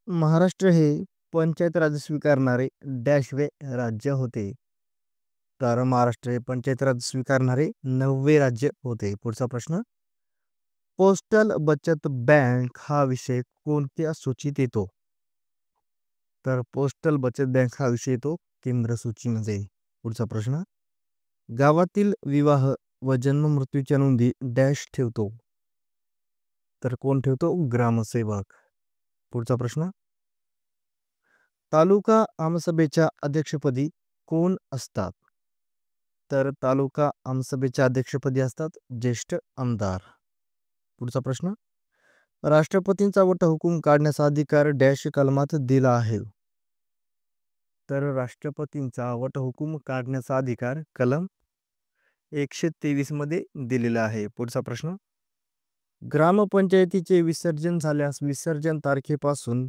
महाराष्ट्र हे पंचायत राज स्वीकारणारे डॅशवे राज्य होते. तर महाराष्ट्र हे पंचायत राज स्वीकारणारे 9वे राज्य होते. पुढचा प्रश्न. पोस्टल बचत बँक हा विषय कोणत्या सूचीत येतो? तर पोस्टल बचत बँक हा विषय येतो केंद्र सूचीमध्ये. पुढचा प्रश्न. गावातील विवाह व जन्म मृत्यूच्या नोंदी डॅश ठेवतो? तर कोण ठेवतो? ग्रामसेवक. पुढचा प्रश्न. तालुका आमसभेच्या अध्यक्षपदी कोण असतात? तर तालुका आमसभेच्या अध्यक्षपदी असतात ज्येष्ठ आमदार. पुढचा प्रश्न. राष्ट्रपतींचा वटहुकूम काढण्याचा अधिकार डॅश कलमात दिला आहे? तर राष्ट्रपतींचा वटहुकूम काढण्याचा अधिकार कलम 123 मध्ये दिलेला आहे. पुढचा प्रश्न. ग्रामपंचायतीचे विसर्जन झाल्यास विसर्जन तारखेपासून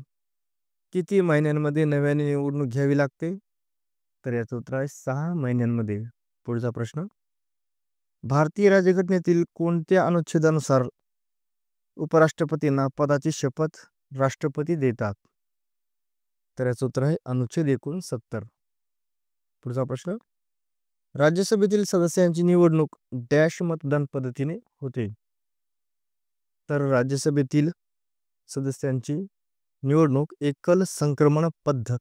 किती महिन्यांमध्ये नव्याने निवडणूक घ्यावी लागते? तर याचं उत्तर आहे 6 महिन्यांमध्ये. पुढचा प्रश्न. भारतीय राज्यघटनेतील कोणत्या अनुच्छेदानुसार उपराष्ट्रपतींना पदाची शपथ राष्ट्रपती देतात? तर याचं उत्तर आहे अनुच्छेद 69. पुढचा प्रश्न. राज्यसभेतील सदस्यांची निवडणूक डॅश मतदान पद्धतीने होते? तर राज्यसभेतील सदस्यांची निवडणूक एकल संक्रमण पद्धत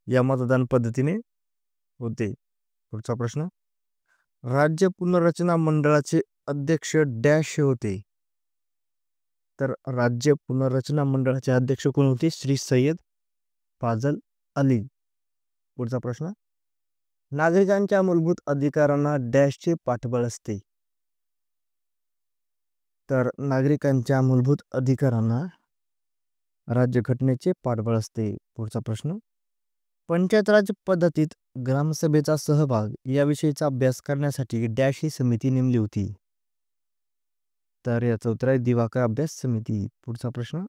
या मतदान पद्धतीने होते. पुढचा प्रश्न. राज्य पुनर्रचना मंडळाचे अध्यक्ष डॅश होते? तर राज्य पुनर्रचना मंडळाचे अध्यक्ष कोण होते? श्री सय्यद फाजल अली. पुढचा प्रश्न. नागरिकांच्या मूलभूत अधिकारांना डॅशचे पाठबळ असते? तर नागरिकांच्या मूलभूत अधिकारांना राज्यघटनेचे पाठबळ असते. पुढचा प्रश्न. पंचायत राज पद्धतीत ग्रामसभेचा सहभाग याविषयीचा अभ्यास करण्यासाठी डॅश ही समिती नेमली होती? तर याचं उत्तर आहे दिवाकर अभ्यास समिती. पुढचा प्रश्न.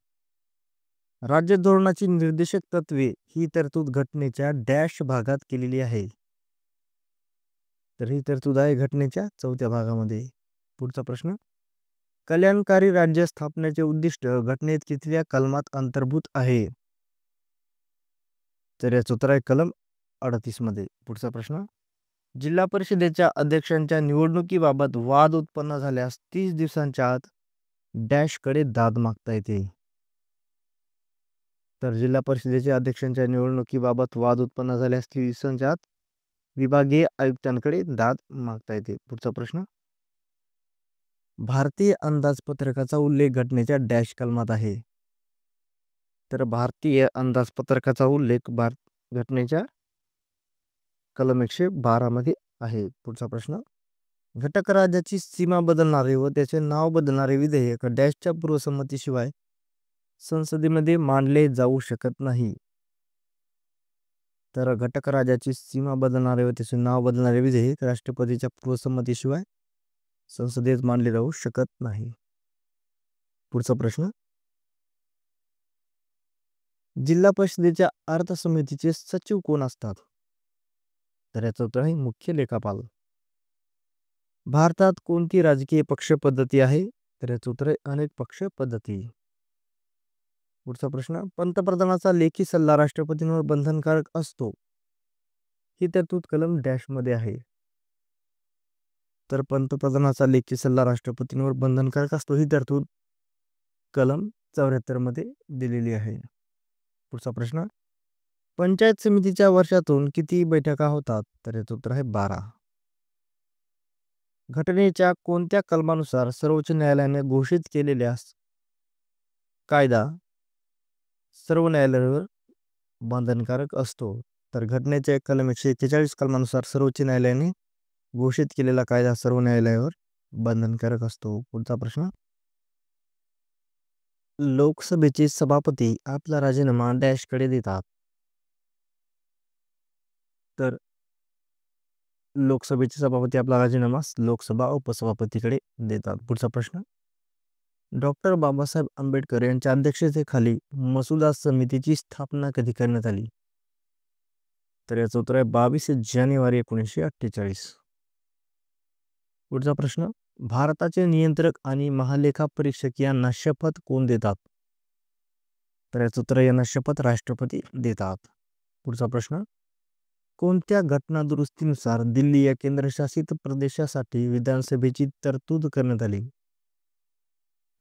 राज्य धोरणाची निर्देशक तत्वे ही तरतूद घटनेच्या डॅश भागात केलेली आहे? तर ही तरतूद आहे घटनेच्या 4थ्या भागामध्ये. पुढचा प्रश्न. कल्याणकारी राज्य स्थापनेचे उद्दिष्ट घटनेत कितव्या कलमात अंतर्भूत आहे? तर याचं उत्तर आहे कलम 38 मध्ये. पुढचा प्रश्न. जिल्हा परिषदेच्या अध्यक्षांच्या निवडणुकीबाबत वाद उत्पन्न झाल्यास 30 दिवसांच्या आत डॅशकडे दाद मागता येते? तर जिल्हा परिषदेच्या अध्यक्षांच्या निवडणुकीबाबत वाद उत्पन्न झाल्यास 30 दिवसांच्या आत विभागीय आयुक्तांकडे दाद मागता येते. पुढचा प्रश्न. भारतीय अंदाजपत्रकाचा उल्लेख घटनेच्या डॅश कलमात आहे? तर भारतीय अंदाजपत्रकाचा उल्लेख घटनेच्या कलम 112 मध्ये आहे. पुढचा प्रश्न. घटक राज्याची सीमा बदलणारे व त्याचे नाव बदलणारे विधेयक डॅशच्या पूर्वसंमतीशिवाय संसदेमध्ये मांडले जाऊ शकत नाही? तर घटक राज्याची सीमा बदलणारे व त्याचे नाव बदलणारे विधेयक राष्ट्रपतीच्या पूर्वसंमतीशिवाय संसदेत मांडले जाऊ शकत नाही. पुढचा प्रश्न. जिल्हा परिषदेच्या अर्थ समितीचे सचिव कोण असतात? तर याचं उत्तर आहे मुख्य लेखापाल. भारतात कोणती राजकीय पक्ष पद्धती आहे? तर याचं उत्तर आहे अनेक पक्ष पद्धती. पुढचा प्रश्न. पंतप्रधानाचा लेखी सल्ला राष्ट्रपतींवर बंधनकारक असतो? ही तरतूद कलम डॅश मध्ये आहे? तर पंतप्रधानाचा लेखी सल्ला राष्ट्रपतींवर बंधनकारक असतो ही तरतूद कलम 74 मध्ये दिलेली आहे. पुढचा प्रश्न. पंचायत समितीच्या वर्षातून किती बैठका होतात? तर याचं उत्तर आहे 12. घटनेच्या कोणत्या कलमानुसार सर्वोच्च न्यायालयाने घोषित केलेल्या कायदा सर्व न्यायालयावर बंधनकारक असतो? तर घटनेच्या कलम 141 कलमानुसार सर्वोच्च न्यायालयाने घोषित केलेला कायदा सर्व न्यायालयावर बंधनकारक असतो. पुढचा प्रश्न. लोकसभेचे सभापती आपला राजीनामा डॅशकडे देतात? तर लोकसभेचे सभापती आपला राजीनामा लोकसभा उपसभापतीकडे देतात. पुढचा प्रश्न. डॉक्टर बाबासाहेब आंबेडकर यांच्या अध्यक्षतेखाली मसुदा समितीची स्थापना कधी करण्यात आली? तर याचं उत्तर आहे 22 जानेवारी 1948. पुढचा प्रश्न. भारताचे नियंत्रक आणि महालेखा परीक्षक यांना शपथ कोण देतात? तर याचं उत्तर यांना शपथ राष्ट्रपती देतात. पुढचा प्रश्न, कोणत्या घटना दुरुस्तीनुसार दिल्ली या केंद्रशासित प्रदेशासाठी विधानसभेची तरतूद करण्यात आली?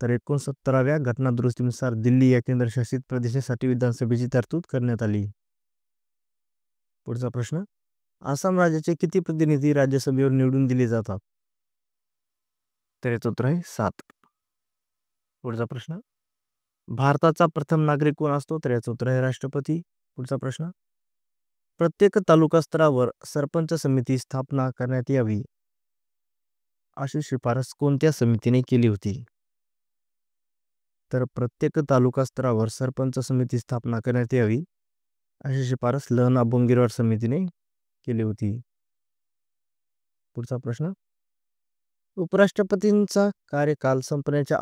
तर 69व्या घटना दुरुस्तीनुसार दिल्ली या केंद्रशासित प्रदेशासाठी विधानसभेची तरतूद करण्यात आली. पुढचा प्रश्न, आसाम राज्याचे किती प्रतिनिधी राज्यसभेवर निवडून दिले जातात? तर याचं उत्तर आहे 7. पुढचा प्रश्न, भारताचा प्रथम नागरिक कोण असतो? तर याचं उत्तर आहे राष्ट्रपती. पुढचा प्रश्न, प्रत्येक तालुका स्तरावर सरपंच समिती स्थापना करण्यात यावी अशी शिफारस कोणत्या समितीने केली होती? तर प्रत्येक तालुका स्तरावर सरपंच समिती स्थापना करण्यात यावी अशी शिफारस लहना बोंगीरवाड समितीने केली होती. पुढचा प्रश्न, उपराष्ट्रपतींचा कार्यकाल संपण्याच्या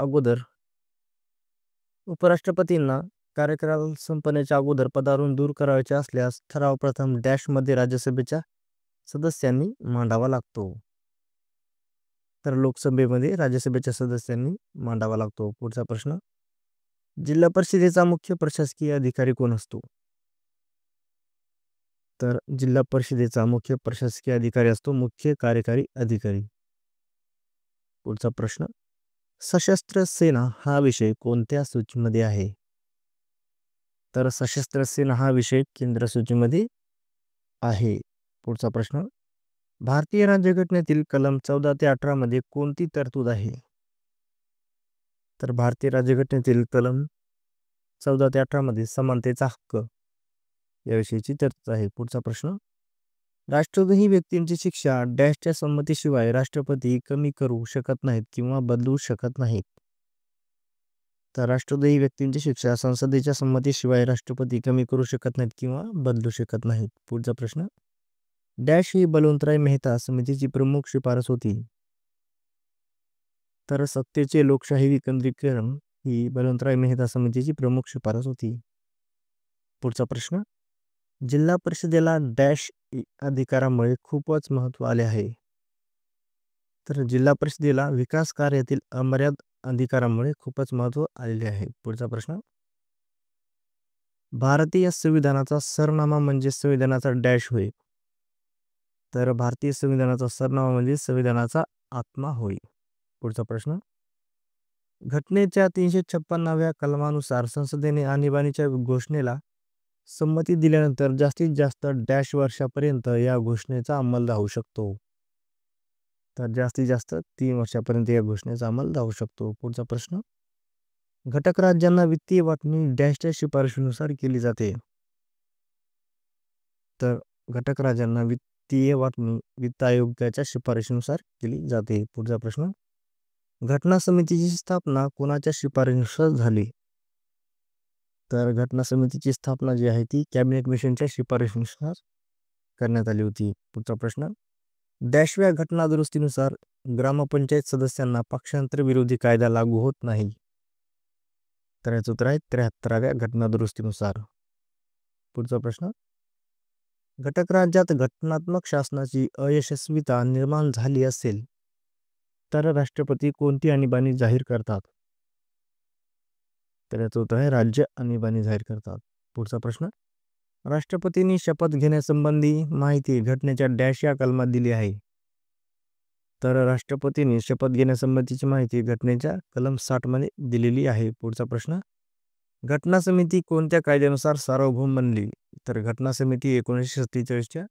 अगोदर पदावरून दूर करायचे असल्यास ठराव प्रथम डॅशमध्ये राज्यसभेच्या सदस्यांनी मांडावा लागतो. तर लोकसभेमध्ये राज्यसभेच्या सदस्यांनी मांडावा लागतो. पुढचा प्रश्न, जिल्हा परिषदेचा मुख्य प्रशासकीय अधिकारी कोण असतो? तर जिल्हा परिषदेचा मुख्य प्रशासकीय अधिकारी असतो मुख्य कार्यकारी अधिकारी. पुढचा प्रश्न, सशस्त्र सेना हा विषय कोणत्या सूचीमध्ये आहे? तर सशस्त्र सेना हा विषय केंद्र सूचीमध्ये आहे. पुढचा प्रश्न, भारतीय राज्यघटनेतील कलम 14 ते 18 मध्ये कोणती तरतूद आहे? तर भारतीय राज्यघटनेतील कलम 14 ते 18 मध्ये समानतेचा हक्क याविषयीची तरतूद आहे. पुढचा प्रश्न, राष्ट्रद्रोही व्यक्तींची शिक्षा डॅशच्या संमतीशिवाय राष्ट्रपती कमी करू शकत नाहीत किंवा बदलू शकत नाहीत. तर राष्ट्रद्रोही व्यक्तींची शिक्षा संसदेच्या संमतीशिवाय राष्ट्रपती कमी करू शकत नाहीत किंवा बदलू शकत नाहीत. पुढचा प्रश्न, डॅश ही बलवंतराय मेहता समितीची प्रमुख शिफारस होती. तर सत्तेचे लोकशाही विकेंद्रीकरण ही बलवंतराय मेहता समितीची प्रमुख शिफारस होती. पुढचा प्रश्न, जिल्हा परिषदेला डॅश अधिकारामुळे खूपच महत्त्व आले आहे. तर जिल्हा परिषदेला विकास कार्यातील अमर्याद अधिकारामुळे खूपच महत्त्व आलेले आहे. पुढचा प्रश्न, भारतीय संविधानाचा सरनामा म्हणजे संविधानाचा डॅश होय. तर भारतीय संविधानाचा सरनामा म्हणजे संविधानाचा आत्मा होय. पुढचा प्रश्न, घटनेच्या 356व्या कलमानुसार संसदेने आणीबाणीच्या घोषणेला संमती दिल्यानंतर जास्तीत जास्त डॅश वर्षापर्यंत या घोषणेचा अंमल राहू शकतो. तर जास्तीत जास्त 3 वर्षापर्यंत या घोषणेचा अंमल राहू शकतो. पुढचा प्रश्न, घटक राज्यांना वित्तीय वाटणी डॅशच्या शिफारशीनुसार केली जाते. तर घटक राज्यांना वित्तीय वाटणी वित्त आयोगाच्या शिफारशीनुसार केली जाते. पुढचा प्रश्न, घटना समितीची स्थापना कोणाच्या शिफारशीनुसार झाली? तर घटना समितीची स्थापना जी आहे ती कॅबिनेट मिशनच्या शिफारशीनुसार करण्यात आली होती. पुढचा प्रश्न, डॅशव्या घटना दुरुस्तीनुसार ग्रामपंचायत सदस्यांना पक्षांतर विरोधी कायदा लागू होत नाही. तर याचं उत्तर आहे 73व्या घटना दुरुस्तीनुसार. पुढचा प्रश्न, घटक राज्यात घटनात्मक शासनाची अयशस्वीता निर्माण झाली असेल तर राष्ट्रपती कोणती आणीबाणी जाहीर करतात? तर याचं उत्तर आहे राज्य आणीबाणी जाहीर करतात. पुढचा प्रश्न, राष्ट्रपतींनी शपथ घेण्यासंबंधी माहिती घटनेच्या डॅश या कलमात दिली आहे. तर राष्ट्रपतींनी शपथ घेण्यासंबंधीची माहिती घटनेच्या कलम 60 मध्ये दिलेली आहे. पुढचा प्रश्न, घटना समिती कोणत्या कायद्यानुसार सार्वभौम बनली? तर घटना समिती 1947च्या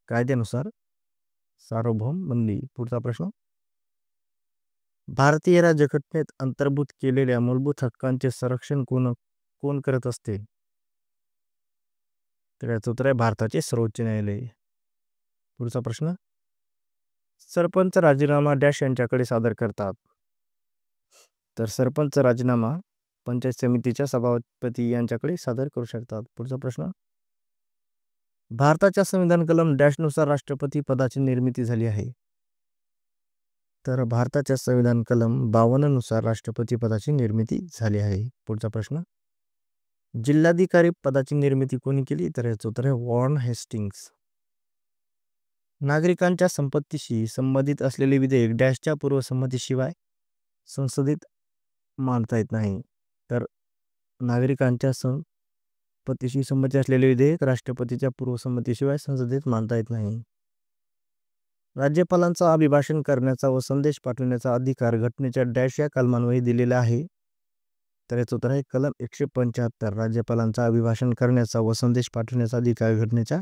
कायद्यानुसार सार्वभौम बनली. पुढचा प्रश्न, भारतीय राज्यघटनेत अंतर्भूत केलेल्या मूलभूत हक्कांचे संरक्षण कोण करत असते? तर याचं उत्तर आहे भारताचे सर्वोच्च न्यायालय. पुढचा प्रश्न, सरपंच राजीनामा डॅश यांच्याकडे सादर करतात. तर सरपंच राजीनामा पंचायत समितीच्या सभापती यांच्याकडे सादर करू शकतात. पुढचा प्रश्न, भारताच्या संविधान कलम डॅशनुसार राष्ट्रपती पदाची निर्मिती झाली आहे. तर भारताच्या संविधान कलम 52 नुसार राष्ट्रपती पदाची निर्मिती झाली आहे. पुढचा प्रश्न, जिल्हाधिकारी पदाची निर्मिती कोणी केली? तर याचं उत्तर आहे वॉर्न हेस्टिंग्स. नागरिकांच्या संपत्तीशी संबंधित असलेले विधेयक डॅशच्या पूर्वसंमतीशिवाय संसदेत मांडता येत नाही. तर नागरिकांच्या संमतीशी संमती असलेले विधेयक राष्ट्रपतीच्या पूर्वसंमतीशिवाय संसदेत मांडता येत नाही. राज्यपालांचा अभिभाषण करण्याचा व संदेश पाठवण्याचा अधिकार घटनेच्या डॅश या कलमांमध्ये दिलेला आहे. तर याचं उत्तर आहे कलम 175. राज्यपालांचा अभिभाषण करण्याचा व संदेश पाठवण्याचा अधिकार घटनेच्या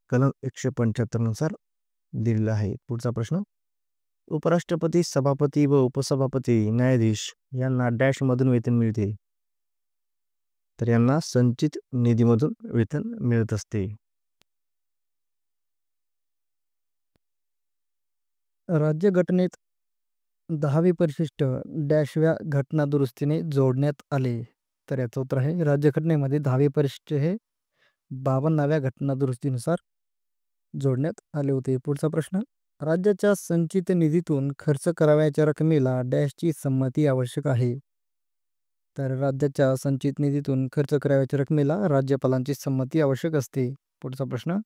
कलम 175 नुसार दिलेला आहे. पुढचा प्रश्न, उपराष्ट्रपती, सभापती व उपसभापती न्यायाधीश यांना डॅश मधून वेतन मिळते. तर यांना संचित निधीमधून वेतन मिळत असते. राज्यघटनेत 10वे परिशिष्ट डॅशव्या घटना दुरुस्तीने जोडण्यात आले. तर याचं उत्तर आहे राज्यघटनेमध्ये 10वे परिशिष्ट हे 52व्या घटना दुरुस्तीनुसार जोडण्यात आले होते. पुढचा प्रश्न, राज्याच्या संचित निधीतून खर्च करावयाच्या रकमेला डॅशची संमती आवश्यक आहे. तर राज्याच्या संचित निधीतून खर्च करावयाच्या रकमेला राज्यपालांची संमती आवश्यक असते. पुढचा प्रश्न,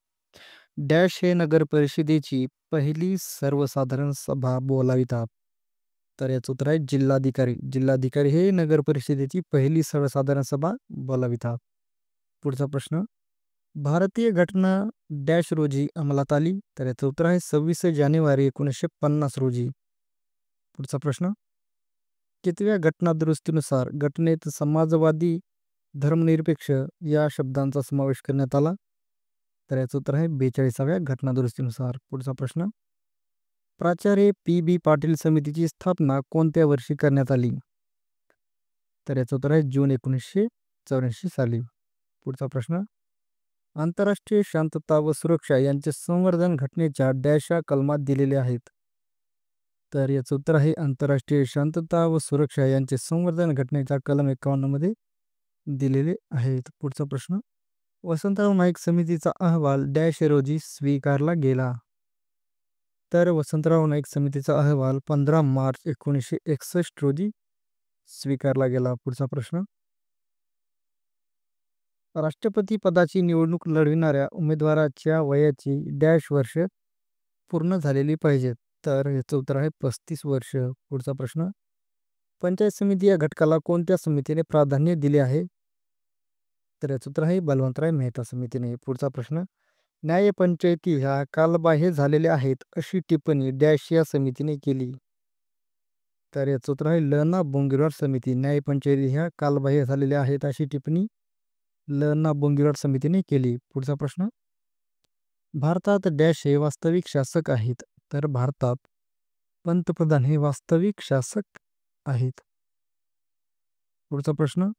डॅश हे नगर परिषदेची पहिली सर्वसाधारण सभा बोलावितात. तर याचं उत्तर आहे जिल्हाधिकारी. जिल्हाधिकारी हे नगर परिषदेची पहिली सर्वसाधारण सभा बोलावितात. पुढचा प्रश्न, भारतीय घटना डॅश रोजी अंमलात आली. तर याचं उत्तर आहे 26 जानेवारी 1950 रोजी. पुढचा प्रश्न, कितव्या घटना दुरुस्तीनुसार घटनेत समाजवादी धर्मनिरपेक्ष या शब्दांचा समावेश करण्यात आला. तर याचं उत्तर आहे 42व्या घटना दुरुस्तीनुसार. पुढचा प्रश्न, प्राचार्य P.B. पाटील समितीची स्थापना कोणत्या वर्षी करण्यात आली. तर याचं उत्तर आहे जून 1984 साली. पुढचा प्रश्न, आंतरराष्ट्रीय शांतता व सुरक्षा यांचे संवर्धन घटनेच्या डॅश या कलमात दिलेले आहेत. तर याचं उत्तर आहे आंतरराष्ट्रीय शांतता व सुरक्षा यांचे संवर्धन घटनेच्या कलम 51 मध्ये दिलेले आहेत. पुढचा प्रश्न, वसंतराव नाईक समितीचा अहवाल डॅश रोजी स्वीकारला गेला. तर वसंतराव नाईक समितीचा अहवाल 15 मार्च 1961 रोजी स्वीकारला गेला. पुढचा प्रश्न, राष्ट्रपती पदाची निवडणूक लढविणाऱ्या उमेदवाराच्या वयाची डॅश वर्ष पूर्ण झालेली पाहिजेत. तर याचं उत्तर आहे 35 वर्ष. पुढचा प्रश्न, पंचायत समिती या घटकाला कोणत्या समितीने प्राधान्य दिले आहे. तर याचं उत्तर आहे बलवंतराय मेहता समितीने. पुढचा प्रश्न, न्यायपंचायती ह्या कालबाह्य झालेल्या आहेत अशी टिप्पणी डॅश या समितीने केली. तर याचं उत्तर आहे ल. ना. बोंगीरवाड समिती. न्यायपंचायती ह्या कालबाह्य झालेल्या आहेत अशी टिप्पणी ल. ना. बोंगीरवाड समितीने केली. पुढचा प्रश्न, भारतात डॅश हे वास्तविक शासक आहेत. तर भारतात पंतप्रधान हे वास्तविक शासक आहेत. पुढचा प्रश्न,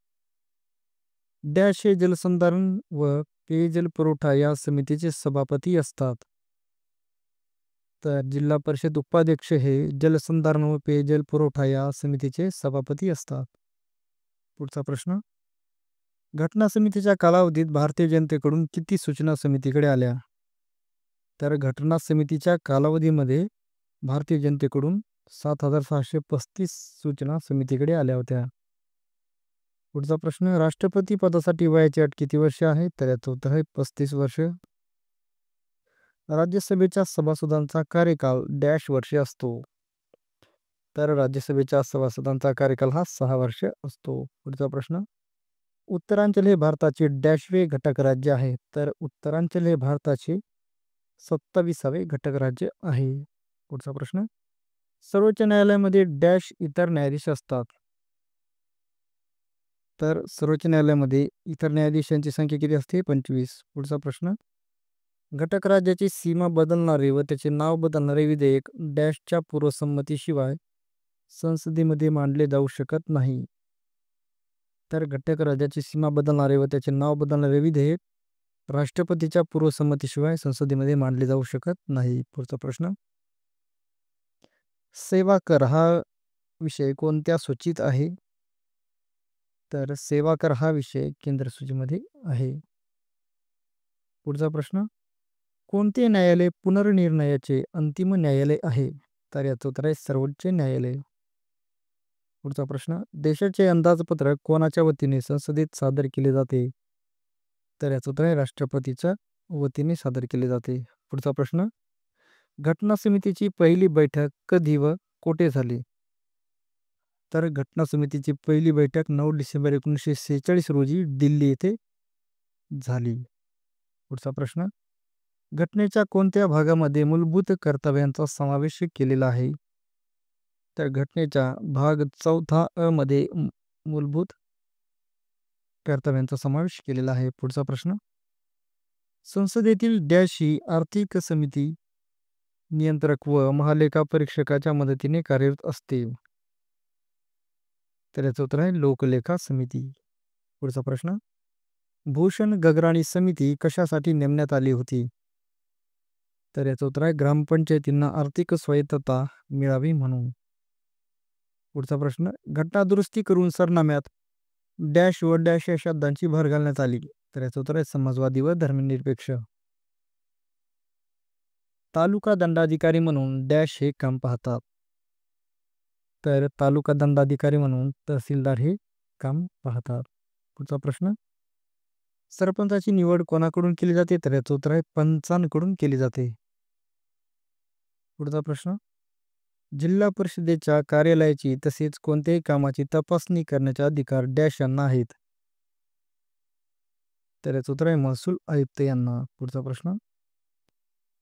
डॅश हे जलसंधारण व पेयजल पुरवठा या समितीचे सभापती असतात. तर जिल्हा परिषद उपाध्यक्ष हे जलसंधारण व पेयजल पुरवठा या समितीचे सभापती असतात. पुढचा प्रश्न, घटना समितीच्या कालावधीत भारतीय जनतेकडून किती सूचना समितीकडे आल्या. तर घटना समितीच्या कालावधीमध्ये भारतीय जनतेकडून 7635 सूचना समितीकडे आल्या होत्या. पुढचा प्रश्न, राष्ट्रपती पदासाठी वयाची अट किती वर्ष आहे. तर याचं उत्तर आहे 35 वर्ष. राज्यसभेच्या सभासदांचा कार्यकाल डॅश वर्ष असतो. तर राज्यसभेच्या सभासदांचा कार्यकाल हा 6 वर्ष असतो. पुढचा प्रश्न, उत्तरांचल हे भारताचे डॅशवे घटक राज्य आहे. तर उत्तरांचल हे भारताचे 27वे घटक राज्य आहे. पुढचा प्रश्न, सर्वोच्च न्यायालयामध्ये डॅश इतर न्यायाधीश असतात. तर सर्वोच्च न्यायालयामध्ये इतर न्यायाधीशांची संख्या किती असते. 25. पुढचा प्रश्न, घटक राज्याची सीमा बदलणारे व त्याचे नाव बदलणारे विधेयक डॅशच्या पूर्वसंमतीशिवाय संसदेमध्ये मांडले जाऊ शकत नाही. तर घटक राज्याची सीमा बदलणारे व त्याचे नाव बदलणारे विधेयक राष्ट्रपतीच्या पूर्वसंमतीशिवाय संसदेमध्ये मांडले जाऊ शकत नाही. पुढचा प्रश्न, सेवा कर हा विषय कोणत्या सूचीत आहे. तर सेवा कर हा विषय केंद्र सूचीमध्ये आहे. पुढचा प्रश्न, कोणते न्यायालय पुनर्निर्णयाचे अंतिम न्यायालय आहे. तर याचं उत्तर आहे सर्वोच्च न्यायालय. पुढचा प्रश्न, देशाचे अंदाजपत्रक कोणाच्या वतीने संसदेत सादर केले जाते. तर याचं उत्तर आहे राष्ट्रपतीच्या वतीने सादर केले जाते. पुढचा प्रश्न, घटना समितीची पहिली बैठक कधी व कोठे झाली. तर घटना समितीची पहिली बैठक 9 डिसेंबर 1946 रोजी दिल्ली येथे झाली. पुढचा प्रश्न, घटनेच्या कोणत्या भागामध्ये मूलभूत कर्तव्यांचा समावेश केलेला आहे? तर घटनेच्या भाग 4 अ मध्ये मूलभूत कर्तव्यांचा समावेश केलेला आहे. पुढचा प्रश्न, संसदेतील डॅश ही आर्थिक समिती नियंत्रक व महालेखा परीक्षकाच्या मदतीने कार्यरत असते. तर याचं उत्तर आहे लोकलेखा समिती. पुढचा प्रश्न, भूषण गगराणी समिती कशासाठी नेमण्यात आली होती? तर याचं उत्तर आहे ग्रामपंचायतींना आर्थिक स्वायत्तता मिळावी म्हणून. पुढचा प्रश्न, घटना दुरुस्ती करून सरनाम्यात डॅश व डॅश या शब्दांची भर घालण्यात आली. तर याचं उत्तर आहे समाजवादी व धर्मनिरपेक्ष. तालुका दंडाधिकारी म्हणून डॅश हे काम पाहतात. तर तालुका दंडाधिकारी म्हणून तहसीलदार हे काम पाहतात. पुढचा प्रश्न, सरपंचाची निवड कोणाकडून केली जाते? तर याचं उत्तर आहे पंचांकडून केली जाते. पुढचा प्रश्न, जिल्हा परिषदेच्या कार्यालयाची तसेच कोणत्याही कामाची तपासणी करण्याचे अधिकार डॅश यांना आहेत. तर याचं उत्तर आहे महसूल आयुक्त यांना. पुढचा प्रश्न,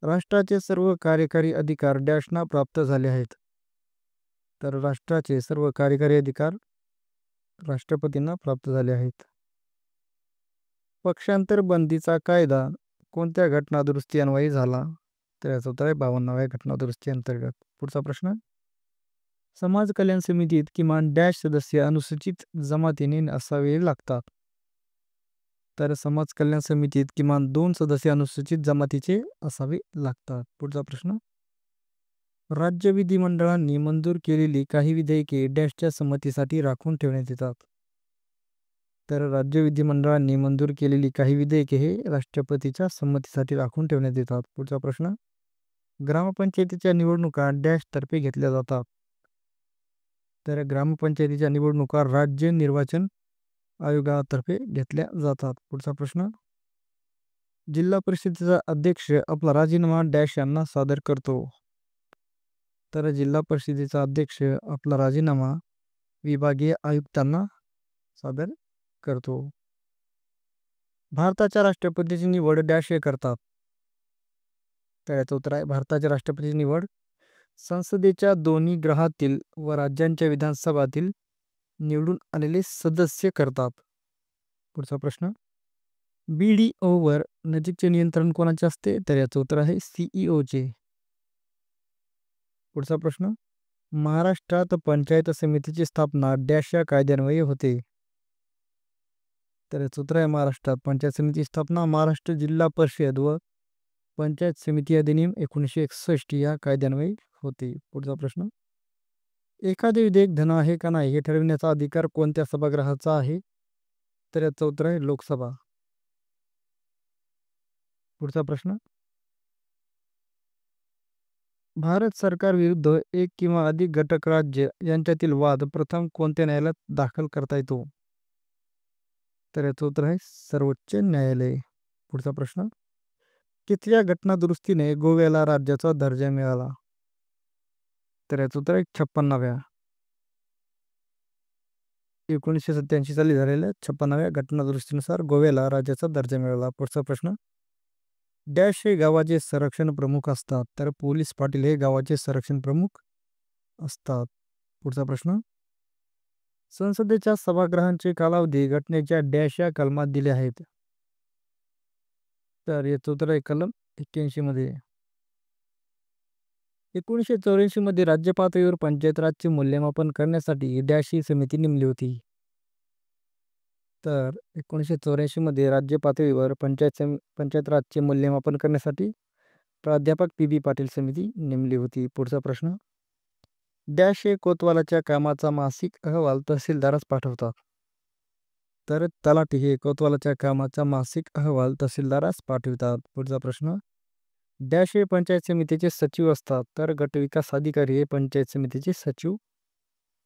राष्ट्राचे सर्व कार्यकारी अधिकार डॅशना प्राप्त झाले आहेत. तर राष्ट्राचे सर्व कार्यकारी अधिकार राष्ट्रपतींना प्राप्त झाले आहेत. पक्षांतर बंदीचा कायदा कोणत्या घटना दुरुस्ती अन्वये झाला? तर याचं उत्तर आहे 52व्या घटना दुरुस्ती अंतर्गत. पुढचा प्रश्न, समाज कल्याण समितीत किमान डॅश सदस्य अनुसूचित जमातीने असावे लागतात. तर समाज कल्याण समितीत किमान 2 सदस्य अनुसूचित जमातीचे असावे लागतात. पुढचा प्रश्न, राज्य विधिमंडळांनी मंजूर केलेली काही विधेयके डॅशच्या संमतीसाठी राखून ठेवण्यात येतात. तर राज्य विधिमंडळांनी मंजूर केलेली काही विधेयके हे राष्ट्रपतीच्या संमतीसाठी राखून ठेवण्यात येतात. पुढचा प्रश्न, ग्रामपंचायतीच्या निवडणुका डॅश तर्फे घेतल्या जातात. तर ग्रामपंचायतीच्या निवडणुका राज्य निर्वाचन आयोगातर्फे घेतल्या जातात. पुढचा प्रश्न, जिल्हा परिषदेचा अध्यक्ष आपला राजीनामा डॅश यांना सादर करतो. तर जिल्हा परिषदेचा अध्यक्ष आपला राजीनामा विभागीय आयुक्तांना सादर करतो. भारताच्या राष्ट्रपतीची निवड डॅश हे करतात. तर याचं उत्तर आहे भारताच्या राष्ट्रपतीची निवड संसदेच्या दोन्ही गृहातील व राज्यांच्या विधानसभातील निवडून आलेले सदस्य करतात. पुढचा प्रश्न, BDOवर नजीकचे नियंत्रण कोणाचे असते? तर याचं उत्तर आहे CEOचे. पुढचा प्रश्न, महाराष्ट्रात पंचायत समितीची स्थापना डॅश या कायद्यान्वये होते. तर याचं उत्तर आहे महाराष्ट्रात पंचायत समितीची स्थापना महाराष्ट्र जिल्हा परिषद व पंचायत समिती अधिनियम 1961 या कायद्यान्वये होते. पुढचा प्रश्न, एखादे विधेयक धन आहे का नाही हे ठरविण्याचा अधिकार कोणत्या सभागृहाचा आहे? तर याचं उत्तर आहे लोकसभा. पुढचा प्रश्न, भारत सरकार विरुद्ध एक किंवा अधिक घटक राज्य यांच्यातील वाद प्रथम कोणत्या न्यायालयात दाखल करता येतो? तर याचं उत्तर आहे सर्वोच्च न्यायालय. पुढचा प्रश्न, कितव्या घटना दुरुस्तीने गोव्याला राज्याचा दर्जा मिळाला? तर याचं उत्तर आहे 56व्या. 1987 साली झालेल्या 56व्या घटना दुरुस्तीनुसार गोव्याला राज्याचा दर्जा मिळाला. पुढचा प्रश्न, डॅश हे गावाचे संरक्षण प्रमुख असतात. तर पोलीस पाटील हे गावाचे संरक्षण प्रमुख असतात. पुढचा प्रश्न, संसदेच्या सभागृहांचे कालावधी घटनेच्या डॅश या कलमात दिले आहेत. तर याचं उत्तर आहे कलम 81 मध्ये. 1984 मध्ये राज्य पातळीवर पंचायत राजचे मूल्यमापन करण्यासाठी डॅश ही समिती नेमली होती. तर 1984 मध्ये राज्य पातळीवर पंचायत राजचे मूल्यमापन करण्यासाठी प्राध्यापक PB पाटील समिती नेमली होती. पुढचा प्रश्न, डॅश हे कोतवालाच्या कामाचा मासिक अहवाल तहसीलदारास पाठवतात. तर तलाठी हे कोतवालाच्या कामाचा मासिक अहवाल तहसीलदारास पाठवितात. पुढचा प्रश्न, डॅश हे पंचायत समितीचे सचिव असतात. तर गटविकास अधिकारी हे पंचायत समितीचे सचिव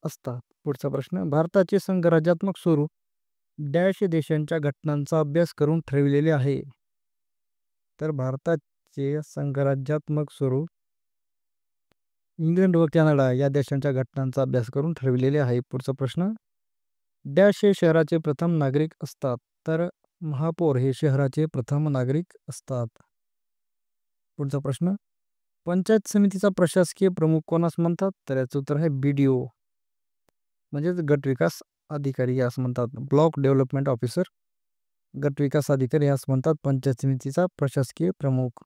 असतात. पुढचा प्रश्न, भारताचे संघराज्यात्मक स्वरूप डॅश देशांच्या घटनांचा अभ्यास करून ठरविलेले आहे. तर भारताचे संघराज्यात्मक स्वरूप इंग्लंड व कॅनडा या देशांच्या घटनांचा अभ्यास करून ठरविलेले आहे. पुढचा प्रश्न, डॅश हे शहराचे प्रथम नागरिक असतात. तर महापौर हे शहराचे प्रथम नागरिक असतात. पुढचा प्रश्न, पंचायत समितीचा प्रशासकीय प्रमुख कोणास म्हणतात. तर याचं उत्तर आहे BDO, म्हणजेच गट विकास अधिकारी असं म्हणतात. ब्लॉक डेव्हलपमेंट ऑफिसर, गट विकास अधिकारी असं म्हणतात पंचायत समितीचा प्रशासकीय प्रमुख.